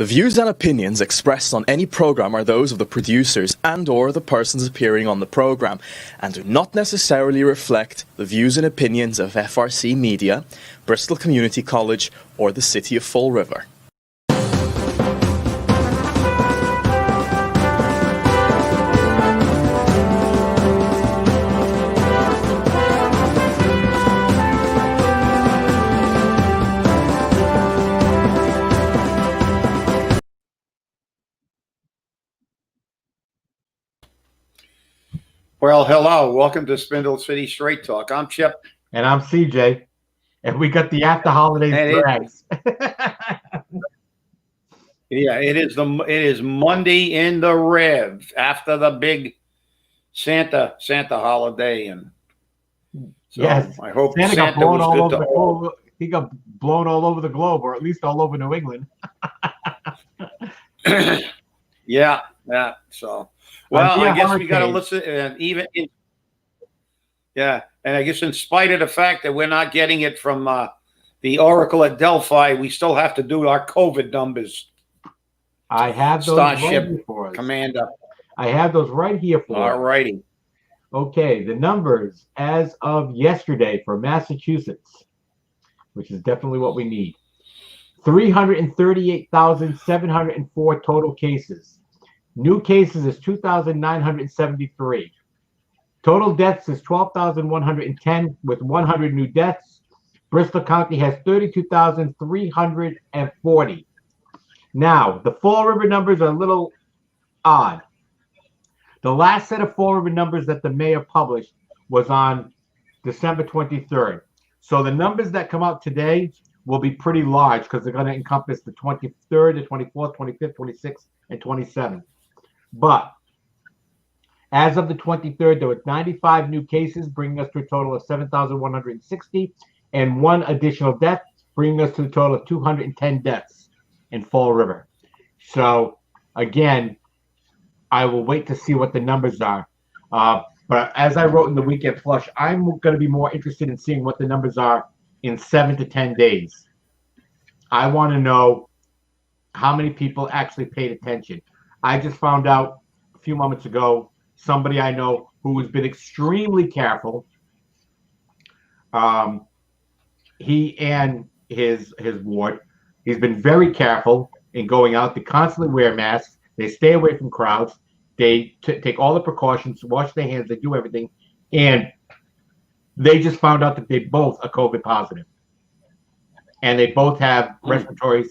The views and opinions expressed on any program are those of the producers and/or the persons appearing on the program, and do not necessarily reflect the views and opinions of FRC Media, Bristol Community College, or the City of Fall River. Well, hello. Welcome to Spindle City Straight Talk. I'm Chip. And I'm CJ. And we got the after holidays drags. Yeah, it is Monday in the Rev after the big Santa holiday, and so yes, I hope Santa got Santa blown was all good over to the all. globe. He got blown all over the globe, or at least all over New England. Yeah. So, well, I guess we got to listen, and and I guess in spite of the fact that we're not getting it from the Oracle at Delphi, we still have to do our COVID numbers. I have those Starship right here for us. Commander. I have those right here for us. All righty. Okay, the numbers as of yesterday for Massachusetts, which is definitely what we need. 338,704 total cases. New cases is 2,973. Total deaths is 12,110 with 100 new deaths. Bristol County has 32,340. Now, the Fall River numbers are a little odd. The last set of Fall River numbers that the mayor published was on December 23rd. So the numbers that come out today will be pretty large because they're going to encompass the 23rd, the 24th, 25th, 26th, and 27th. But as of the 23rd, there were 95 new cases, bringing us to a total of 7,160, and one additional death, bringing us to a total of 210 deaths in Fall River. So, again, I will wait to see what the numbers are. But as I wrote in the Weekend Flush, I'm going to be more interested in seeing what the numbers are in 7 to 10 days. I want to know how many people actually paid attention. I just found out a few moments ago, somebody I know who has been extremely careful. He and his ward, he's been very careful in going out. They constantly wear masks. They stay away from crowds. They take all the precautions, wash their hands, they do everything. And they just found out that they both are COVID positive. And they both have respiratory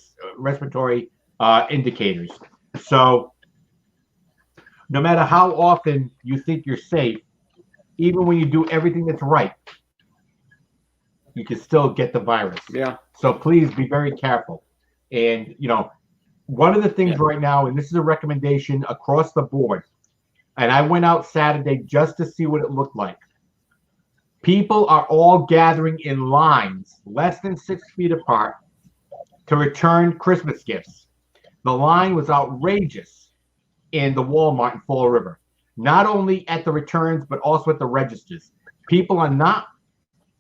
indicators. So no matter how often you think you're safe, even when you do everything that's right, you can still get the virus. Yeah. So please be very careful. And, one of the things right now, and this is a recommendation across the board, and I went out Saturday just to see what it looked like. People are all gathering in lines less than 6 feet apart to return Christmas gifts. The line was outrageous in the Walmart in Fall River, not only at the returns, but also at the registers. People are not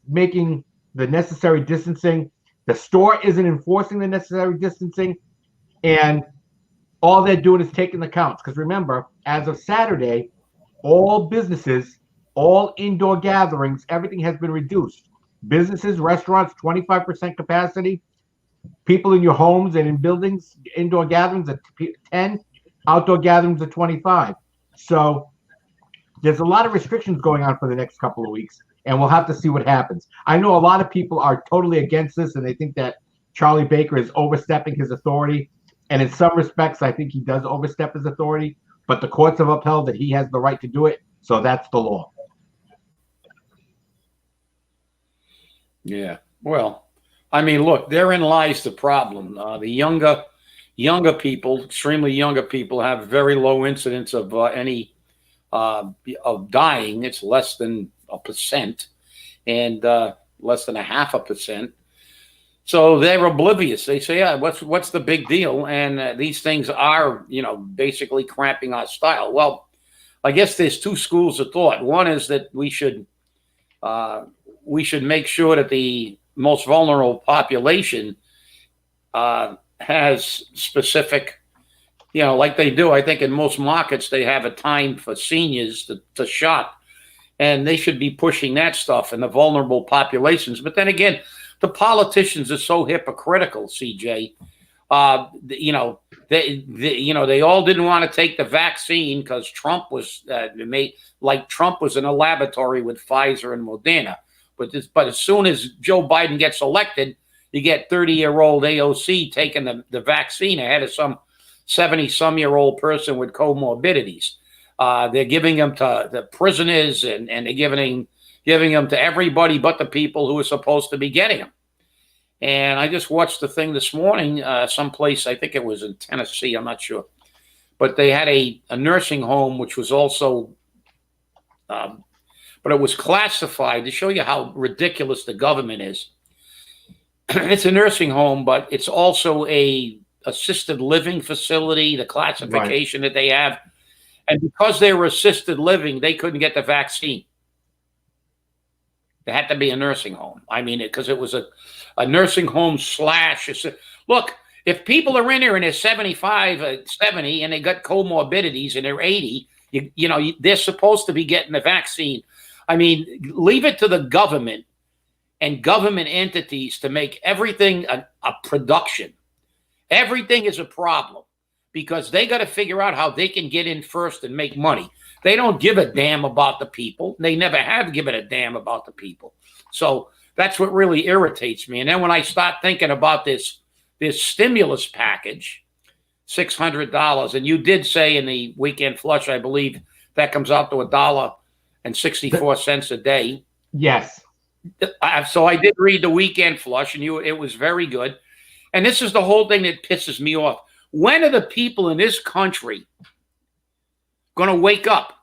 making the necessary distancing. The store isn't enforcing the necessary distancing. And all they're doing is taking the counts. Because remember, as of Saturday, all businesses, all indoor gatherings, everything has been reduced. Businesses, restaurants, 25% capacity. People in your homes and in buildings, indoor gatherings at 10, outdoor gatherings at 25. So there's a lot of restrictions going on for the next couple of weeks, and we'll have to see what happens. I know a lot of people are totally against this, and they think that Charlie Baker is overstepping his authority. And in some respects, I think he does overstep his authority, but the courts have upheld that he has the right to do it. So that's the law. Yeah. Well, I mean, look, therein lies the problem. The younger people, extremely younger people, have very low incidence of any of dying. It's less than 1%, and less than 0.5%. So they're oblivious. They say, "Yeah, what's the big deal?" And these things are, basically cramping our style. Well, I guess there's two schools of thought. One is that we should make sure that the most vulnerable population has specific, like they do. I think in most markets they have a time for seniors to shop, and they should be pushing that stuff in the vulnerable populations. But then again, the politicians are so hypocritical, CJ. They all didn't want to take the vaccine because Trump was Trump was in a laboratory with Pfizer and Moderna. But as soon as Joe Biden gets elected, you get 30-year-old AOC taking the vaccine ahead of some 70-some-year-old person with comorbidities. They're giving them to the prisoners, and they're giving them to everybody but the people who are supposed to be getting them. And I just watched the thing this morning, someplace, I think it was in Tennessee, I'm not sure. But they had a nursing home, which was also, but it was classified to show you how ridiculous the government is. It's a nursing home, but it's also a assisted living facility, the classification that they have. And because they were assisted living, they couldn't get the vaccine. It had to be a nursing home. I mean, because it was a nursing home / look, if people are in there and they're 75, 70, and they got comorbidities and they're 80, they're supposed to be getting the vaccine. I mean, leave it to the government and government entities to make everything a production. Everything is a problem because they got to figure out how they can get in first and make money. They don't give a damn about the people. They never have given a damn about the people. So that's what really irritates me. And then when I start thinking about this stimulus package, $600, and you did say in the weekend flush, I believe that comes out to $1.64 a day. Yes. So I did read the weekend flush, and it was very good. And this is the whole thing that pisses me off. When are the people in this country going to wake up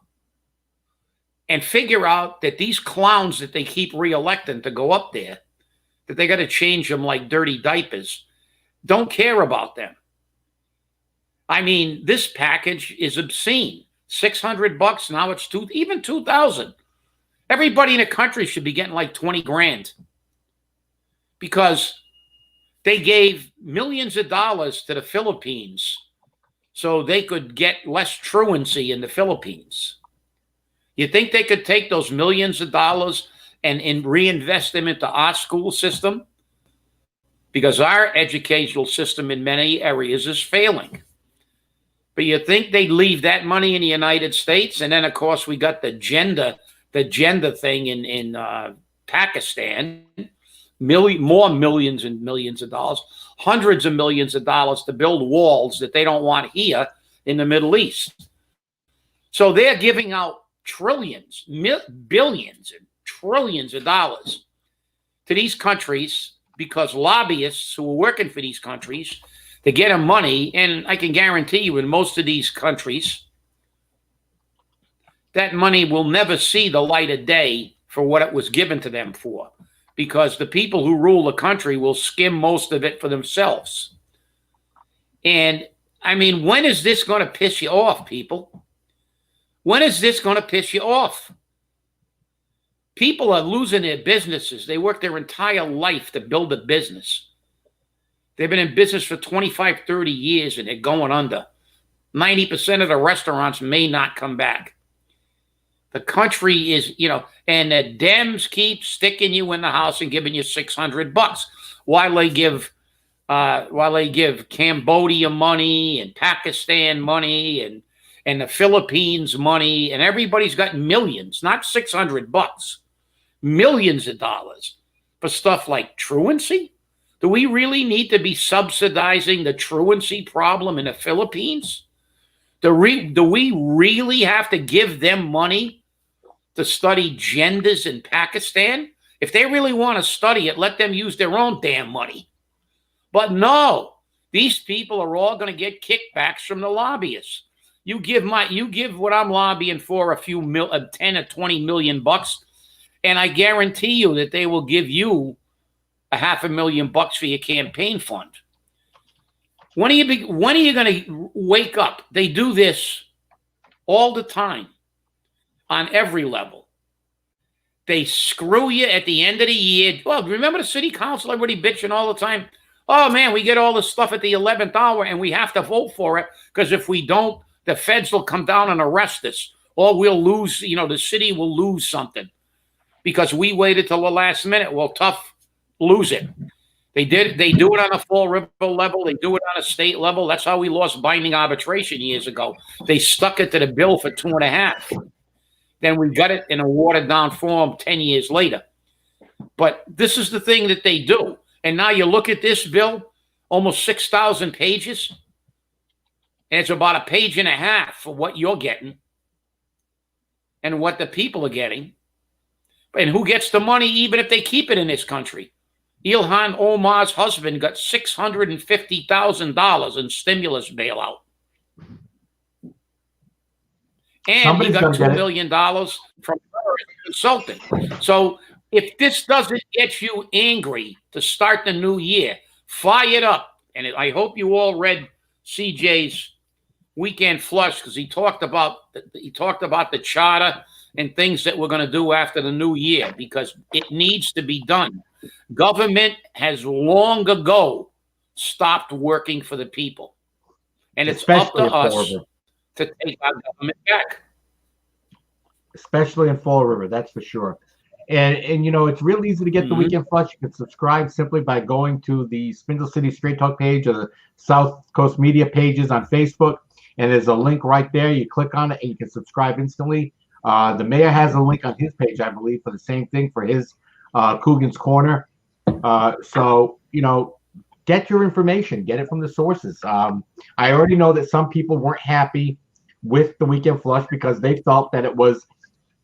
and figure out that these clowns that they keep reelecting to go up there, that they got to change them like dirty diapers, don't care about them? I mean, this package is obscene. $600 now, it's even $2,000. Everybody in the country should be getting like 20 grand because they gave millions of dollars to the Philippines so they could get less truancy in the Philippines. You think they could take those millions of dollars and reinvest them into our school system? Because our educational system in many areas is failing. But you think they'd leave that money in the United States? And then, of course, we got the gender thing in Pakistan. More millions and millions of dollars, hundreds of millions of dollars to build walls that they don't want here in the Middle East. So they're giving out trillions, billions, and trillions of dollars to these countries because lobbyists who are working for these countries to get them money. And I can guarantee you in most of these countries, that money will never see the light of day for what it was given to them for, because the people who rule the country will skim most of it for themselves. And I mean, when is this going to piss you off, people? When is this going to piss you off? People are losing their businesses. They work their entire life to build a business. They've been in business for 25, 30 years and they're going under. 90% of the restaurants may not come back. The country is, and the Dems keep sticking you in the house and giving you $600 while they give Cambodia money and Pakistan money and the Philippines money, and everybody's got millions, not $600, millions of dollars for stuff like truancy. Do we really need to be subsidizing the truancy problem in the Philippines? Do we really have to give them money to study genders in Pakistan? If they really want to study it, let them use their own damn money. But no, these people are all going to get kickbacks from the lobbyists. You give what I'm lobbying for a few 10 or 20 million bucks, and I guarantee you that they will give you $500,000 for your campaign fund. When are you going to wake up? They do this all the time on every level. They screw you at the end of the year. Well, remember the city council, everybody bitching all the time? Oh man, we get all this stuff at the 11th hour and we have to vote for it because if we don't, the feds will come down and arrest us, or we'll lose, the city will lose something because we waited till the last minute. Well, tough, lose it. They do it on a Fall River level. They do it on a state level. That's how we lost binding arbitration years ago. They stuck it to the bill for 2.5. Then we got it in a watered down form 10 years later. But this is the thing that they do. And now you look at this bill, almost 6,000 pages. And it's about 1.5 pages for what you're getting and what the people are getting. And who gets the money even if they keep it in this country? Ilhan Omar's husband got $650,000 in stimulus bailout. And he got $2 million from her as a consultant. So if this doesn't get you angry to start the new year, fire it up. And I hope you all read CJ's Weekend Flush because he talked about the charter and things that we're going to do after the new year because it needs to be done. Government has long ago stopped working for the people. And it's up to us to take our government back. Especially in Fall River, that's for sure. And it's real easy to get the Weekend Flush. You can subscribe simply by going to the Spindle City Straight Talk page or the South Coast Media pages on Facebook. And there's a link right there. You click on it and you can subscribe instantly. The mayor has a link on his page, I believe, for the same thing for his Coogan's Corner. So, get your information. Get it from the sources. I already know that some people weren't happy with the Weekend Flush because they felt that it was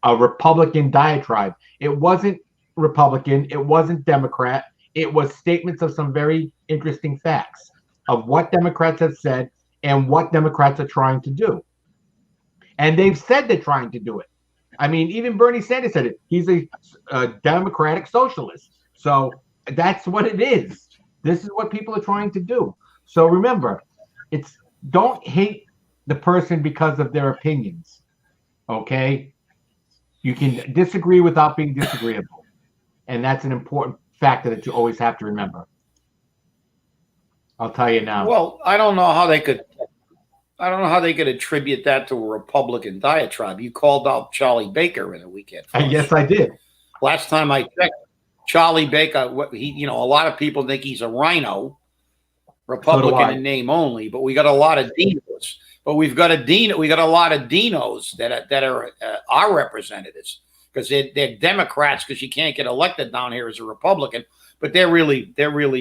a Republican diatribe. It wasn't Republican. It wasn't Democrat. It was statements of some very interesting facts of what Democrats have said and what Democrats are trying to do. And they've said they're trying to do it. I mean, even Bernie Sanders said it. He's a democratic socialist. So that's what it is. This is what people are trying to do. So remember, don't hate the person because of their opinions. Okay? You can disagree without being disagreeable. And that's an important factor that you always have to remember. I'll tell you now. Well, I don't know how they could attribute that to a Republican diatribe. You called out Charlie Baker in the Weekend Flush. Yes, I did. Last time I checked, Charlie Baker, a lot of people think he's a rhino, Republican in name only, but we got a lot of dinos. But we got a lot of dinos that are our representatives because they're Democrats because you can't get elected down here as a Republican, but they're really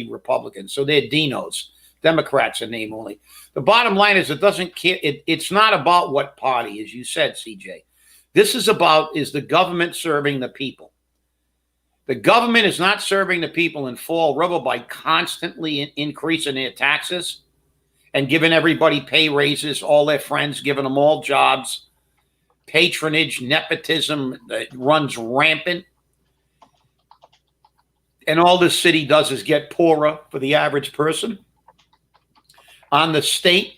Republicans. So they're dinos, Democrats in name only. The bottom line is it doesn't care. It's not about what party, as you said, CJ. This is the government serving the people. The government is not serving the people in Fall River by constantly increasing their taxes and giving everybody pay raises, all their friends, giving them all jobs. Patronage, nepotism runs rampant. And all this city does is get poorer for the average person. On the state,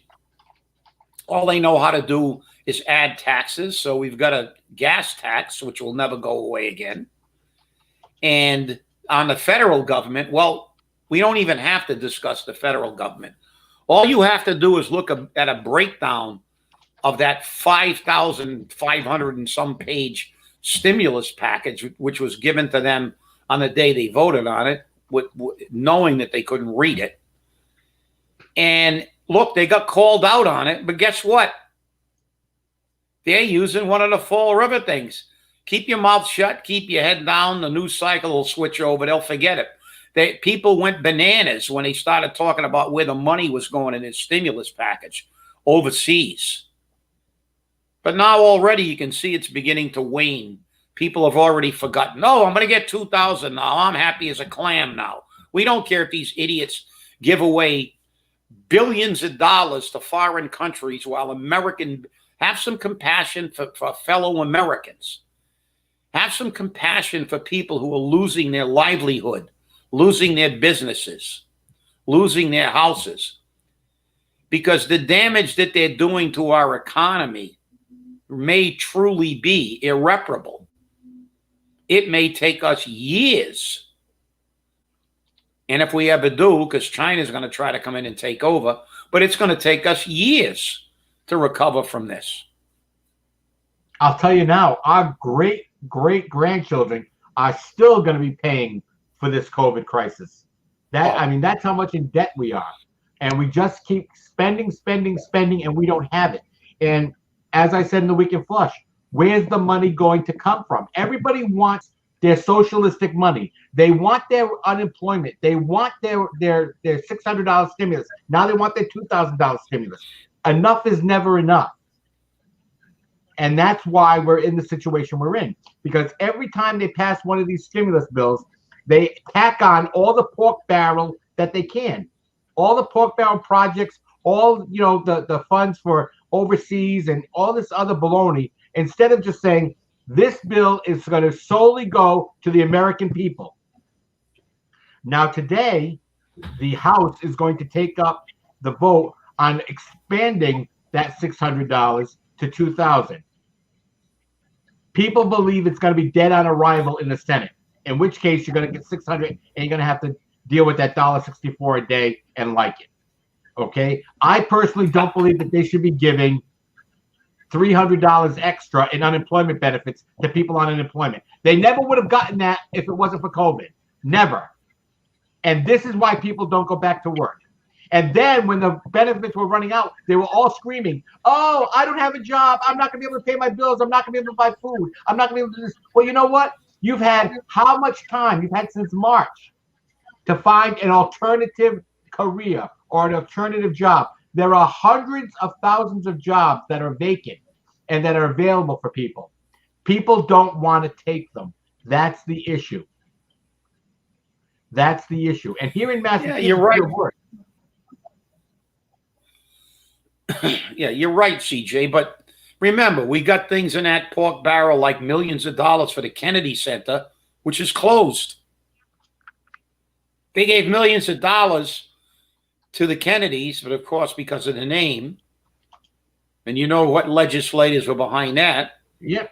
all they know how to do is add taxes. So we've got a gas tax, which will never go away again. And on the federal government, well, we don't even have to discuss the federal government. All you have to do is look at a breakdown of that 5,500 and some page stimulus package, which was given to them on the day they voted on it, knowing that they couldn't read it. And look, they got called out on it, but guess what? They're using one of the Fall River things. Keep your mouth shut, keep your head down. The news cycle will switch over. They'll forget it. People went bananas when they started talking about where the money was going in this stimulus package overseas. But now already you can see it's beginning to wane. People have already forgotten. No, I'm going to get $2,000 now. I'm happy as a clam now. We don't care if these idiots give away billions of dollars to foreign countries while have some compassion for fellow Americans. Have some compassion for people who are losing their livelihood, losing their businesses, losing their houses. Because the damage that they're doing to our economy may truly be irreparable. It may take us years. And if we ever do, because China's going to try to come in and take over, but it's going to take us years to recover from this. I'll tell you now, our great-great-grandchildren are still going to be paying for this COVID crisis. I mean, that's how much in debt we are. And we just keep spending, and we don't have it. And as I said in the Weekend Flush, where's the money going to come from? Everybody wants their socialistic money. They want their unemployment. They want their $600 stimulus. Now they want their $2,000 stimulus. Enough is never enough. And that's why we're in the situation we're in. Because every time they pass one of these stimulus bills, they tack on all the pork barrel that they can. All the pork barrel projects, all the funds for overseas and all this other baloney, instead of just saying, this bill is going to solely go to the American people. Now, today, the House is going to take up the vote on expanding that $600 to $2,000. People believe it's going to be dead on arrival in the Senate, in which case you're going to get $600 and you're going to have to deal with that $1.64 a day and like it. Okay? I personally don't believe that they should be giving $300 extra in unemployment benefits to people on unemployment. They never would have gotten that if it wasn't for COVID. Never. And this is why people don't go back to work. And then when the benefits were running out, they were all screaming, oh, I don't have a job. I'm not going to be able to pay my bills. I'm not going to be able to buy food. I'm not going to be able to do this. Well, you know what? You've had how much time? You've had since March to find an alternative career or an alternative job. There are hundreds of thousands of jobs that are vacant and that are available for people. People don't want to take them. That's the issue. That's the issue. And here in Massachusetts, you're right. Yeah, you're right, CJ. But remember, we got things in that pork barrel like millions of dollars for the Kennedy Center, which is closed. They gave millions of dollars to the Kennedys, but of course, because of the name, and you know what legislators were behind that. Yep.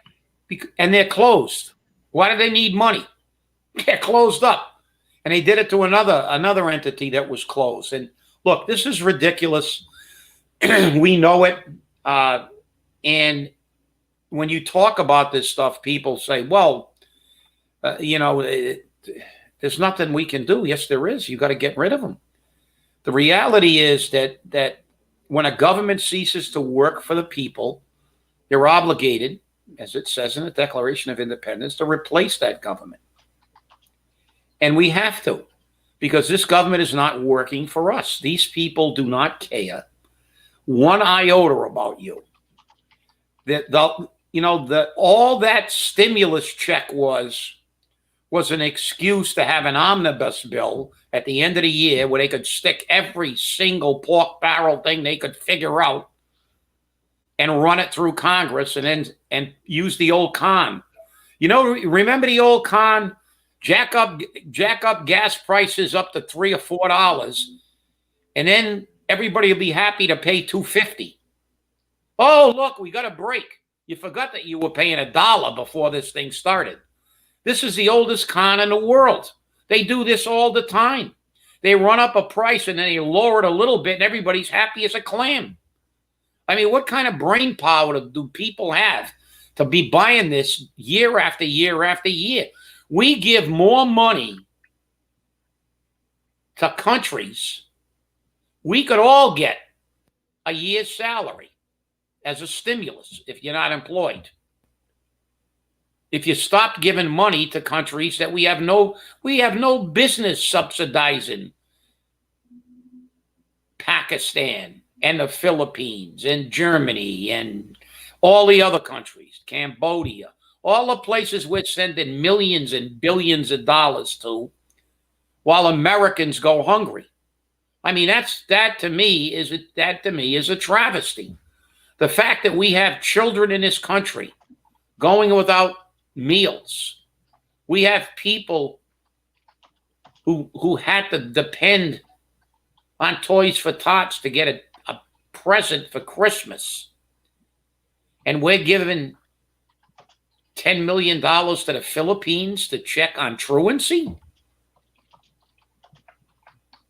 And they're closed. Why do they need money? They're closed up. And they did it to another entity that was closed. And look, this is ridiculous. We know it. And when you talk about this stuff, people say, well, there's nothing we can do. Yes, there is. You got to get rid of them. The reality is that when a government ceases to work for the people, they're obligated, as it says in the Declaration of Independence, to replace that government. And we have to, because this government is not working for us. These people do not care one iota about you. All that stimulus check was an excuse to have an omnibus bill at the end of the year where they could stick every single pork barrel thing they could figure out and run it through Congress and use the old con. Remember the old con? Jack up gas prices up to $3 or $4, and then everybody will be happy to pay $2.50. Oh, look, we got a break. You forgot that you were paying $1 before this thing started. This is the oldest con in the world. They do this all the time. They run up a price and then they lower it a little bit and everybody's happy as a clam. I mean, what kind of brain power do people have to be buying this year after year after year? We give more money to countries. We could all get a year's salary as a stimulus if you're not employed. If you stop giving money to countries that we have no business subsidizing, Pakistan and the Philippines and Germany and all the other countries, Cambodia, all the places we're sending millions and billions of dollars to, while Americans go hungry. I mean, that to me is a travesty. The fact that we have children in this country going without meals. We have people who had to depend on Toys for Tots to get a present for Christmas. And we're giving $10 million to the Philippines to check on truancy?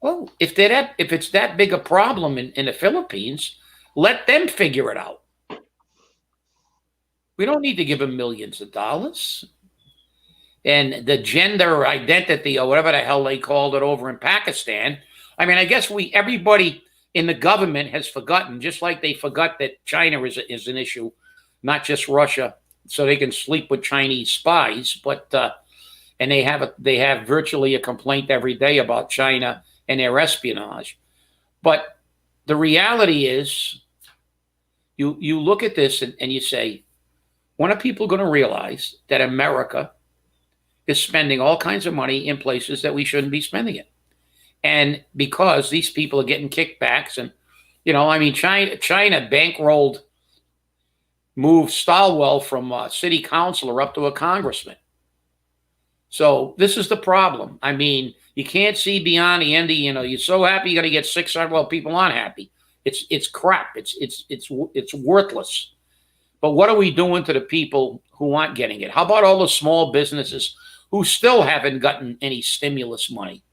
Well, if it's that big a problem in the Philippines, let them figure it out. We don't need to give them millions of dollars. And the gender identity or whatever the hell they called it over in Pakistan. I mean, I guess everybody in the government has forgotten, just like they forgot that China is an issue, not just Russia, so they can sleep with Chinese spies. But and they have virtually a complaint every day about China and their espionage. But the reality is, you look at this and you say, when are people going to realize that America is spending all kinds of money in places that we shouldn't be spending it? And because these people are getting kickbacks, and I mean, China bankrolled, moved Stalwell from a city councilor up to a congressman. So this is the problem. I mean, you can't see beyond the end of, you're so happy you're going to get 600. Well, people aren't happy. It's crap. It's worthless. But what are we doing to the people who aren't getting it? How about all the small businesses who still haven't gotten any stimulus money?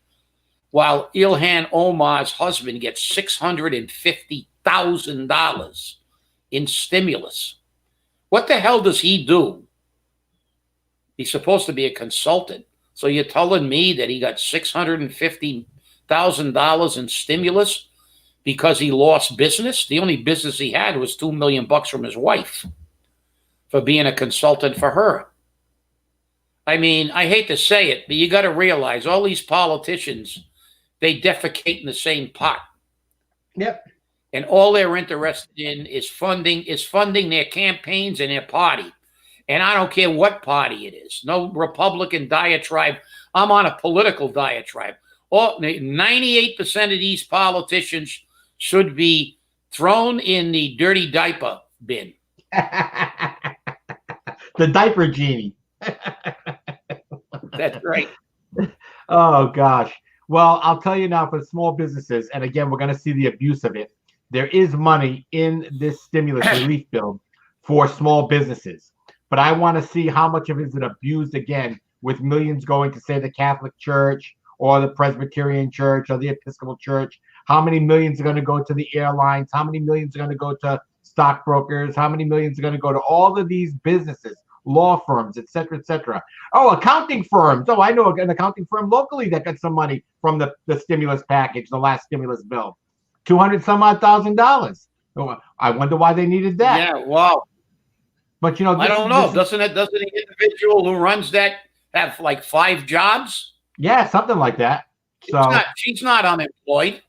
While Ilhan Omar's husband gets $650,000 in stimulus. What the hell does he do? He's supposed to be a consultant. So you're telling me that he got $650,000 in stimulus because he lost business? The only business he had was $2 million from his wife for being a consultant for her. I mean, I hate to say it, but you got to realize all these politicians, they defecate in the same pot. Yep. And all they're interested in is funding their campaigns and their party. And I don't care what party it is. No Republican diatribe. I'm on a political diatribe. 98% of these politicians should be thrown in the dirty diaper bin. The diaper genie. That's right. Oh, gosh. Well, I'll tell you now, for small businesses, and again, we're going to see the abuse of it. There is money in this stimulus relief bill for small businesses. But I want to see how much of it is abused again, with millions going to, say, the Catholic Church or the Presbyterian Church or the Episcopal Church. How many millions are going to go to the airlines? How many millions are going to go to stockbrokers? How many millions are going to go to all of these businesses, law firms, et cetera, et cetera? Oh, accounting firms. Oh, I know an accounting firm locally that got some money from the stimulus package, the last stimulus bill. $200,000. Oh, I wonder why they needed that. Yeah, wow. But I don't know. Doesn't the individual who runs that have like 5 jobs? Yeah, something like that. She's not unemployed.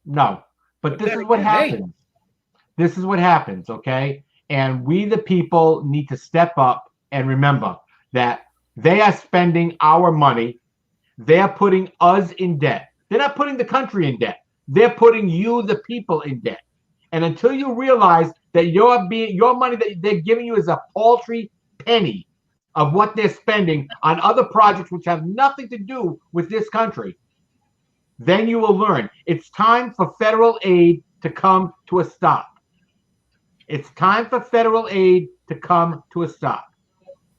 No, but this is what happens. This is what happens, okay? And we, the people, need to step up and remember that they are spending our money. They're putting us in debt. They're not putting the country in debt. They're putting you, the people, in debt. And until you realize that your money that they're giving you is a paltry penny of what they're spending on other projects which have nothing to do with this country, then you will learn. It's time for federal aid to come to a stop. It's time for federal aid to come to a stop.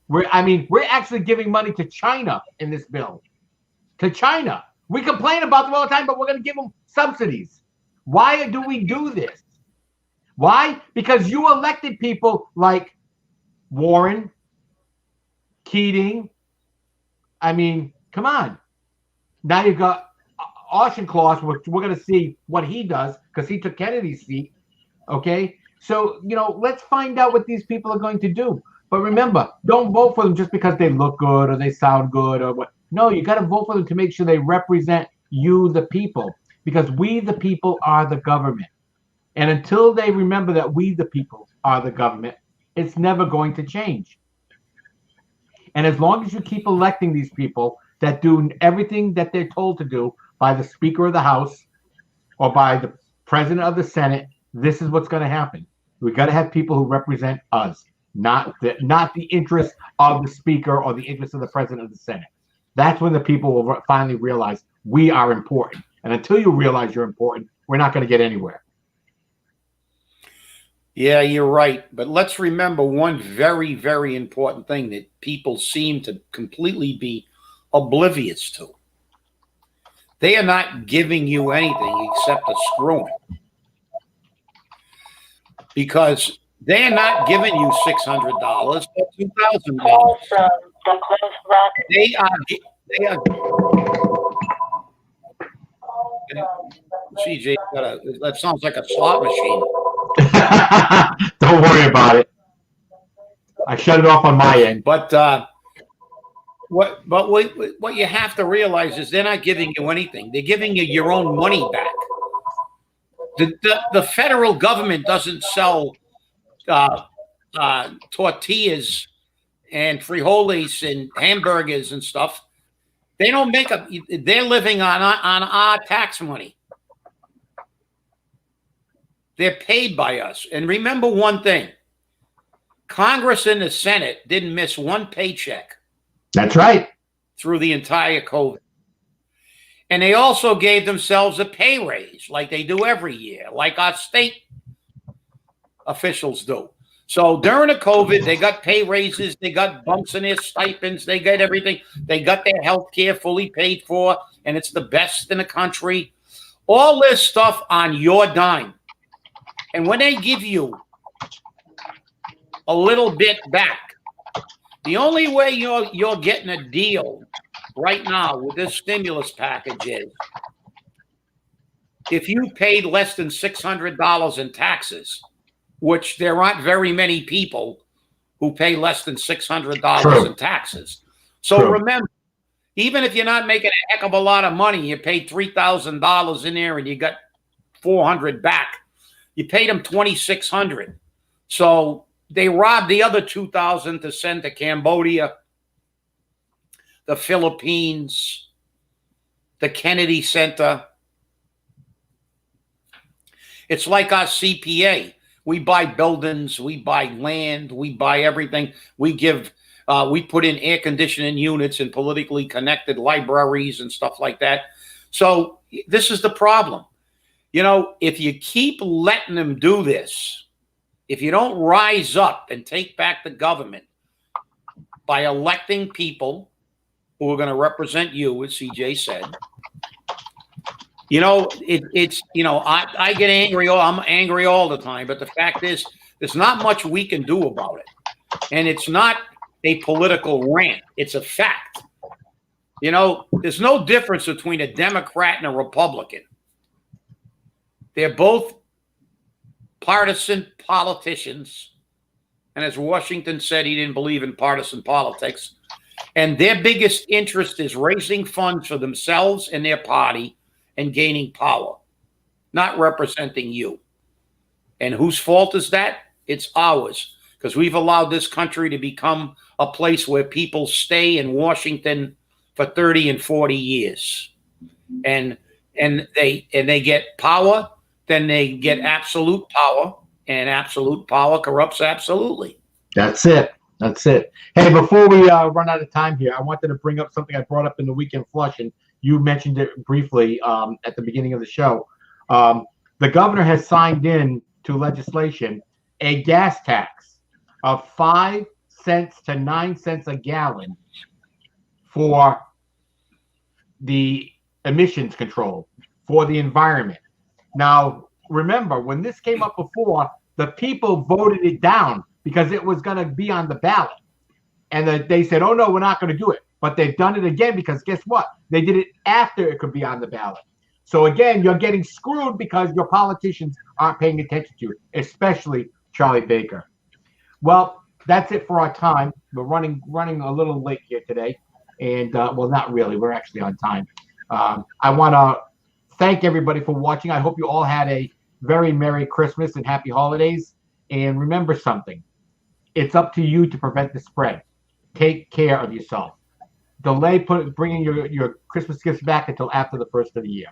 We're actually giving money to China in this bill. To China. We complain about them all the time, but we're going to give them subsidies. Why do we do this? Why? Because you elected people like Warren, Keating. I mean, come on. Now you've got Auchincloss, which we're going to see what he does because he took Kennedy's seat. Okay? So, let's find out what these people are going to do. But remember, don't vote for them just because they look good or they sound good or what. No, you got to vote for them to make sure they represent you, the people, because we, the people, are the government. And until they remember that we, the people, are the government, it's never going to change. And as long as you keep electing these people that do everything that they're told to do by the Speaker of the House or by the President of the Senate, this is what's going to happen. We got to have people who represent us, not the interests of the Speaker or the interests of the President of the Senate. That's when the people will finally realize we are important. And until you realize you're important, we're not going to get anywhere. Yeah, you're right. But let's remember one very, very important thing that people seem to completely be oblivious to. they are not giving you anything except a screwing. Because they're not giving you $600 or $2,000. They are. CJ, that sounds like a slot machine. Don't worry about it. I shut it off on my end. But what you have to realize is they're not giving you anything. They're giving you your own money back. The federal government doesn't sell tortillas and frijoles and hamburgers and stuff. They don't make up. They're living on our tax money. They're paid by us. And remember one thing: Congress and the Senate didn't miss one paycheck. That's right. Through the entire COVID. And they also gave themselves a pay raise like they do every year, like our state officials do. So during the COVID, they got pay raises, they got bumps in their stipends, they got everything. They got their health care fully paid for, and it's the best in the country. All this stuff on your dime. And when they give you a little bit back, the only way you're getting a deal right now with this stimulus package is if you paid less than $600 in taxes, which there aren't very many people who pay less than $600 in taxes. So remember, even if you're not making a heck of a lot of money, you paid $3,000 in there and you got $400 back. You paid them $2,600. So they robbed the other $2,000 to send to Cambodia, the Philippines, the Kennedy Center. It's like our CPA. We buy buildings, we buy land, we buy everything. We put in air conditioning units and politically connected libraries and stuff like that. So this is the problem. You know, if you keep letting them do this, if you don't rise up and take back the government by electing people who are going to represent you, as CJ said, you know, it's you know, I get angry. I'm angry all the time. But the fact is, there's not much we can do about it. And it's not a political rant. It's a fact. You know, there's no difference between a Democrat and a Republican. They're both partisan politicians. And as Washington said, he didn't believe in partisan politics. And their biggest interest is raising funds for themselves and their party and gaining power, not representing you. And whose fault is that? It's ours, because we've allowed this country to become a place where people stay in Washington for 30 and 40 years. And they get power, then they get absolute power, and absolute power corrupts absolutely. That's it. That's it. Hey, before we run out of time here, I wanted to bring up something I brought up in the Weekend Flush, and you mentioned it briefly at the beginning of the show. The governor has signed in to legislation a gas tax of 5 cents to 9 cents a gallon for the emissions control, for the environment. Now, remember, when this came up before, the people voted it down because it was going to be on the ballot. And they said, oh, no, we're not going to do it. But they've done it again because guess what? They did it after it could be on the ballot. So, again, you're getting screwed because your politicians aren't paying attention to it, especially Charlie Baker. Well, that's it for our time. We're running a little late here today. And, well, not really. We're actually on time. I want to thank everybody for watching. I hope you all had a very Merry Christmas and Happy Holidays. And remember something. It's up to you to prevent the spread. Take care of yourself. Delay bringing your Christmas gifts back until after the first of the year.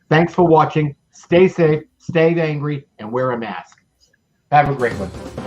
Thanks for watching. Stay safe, stay angry, and wear a mask. Have a great one.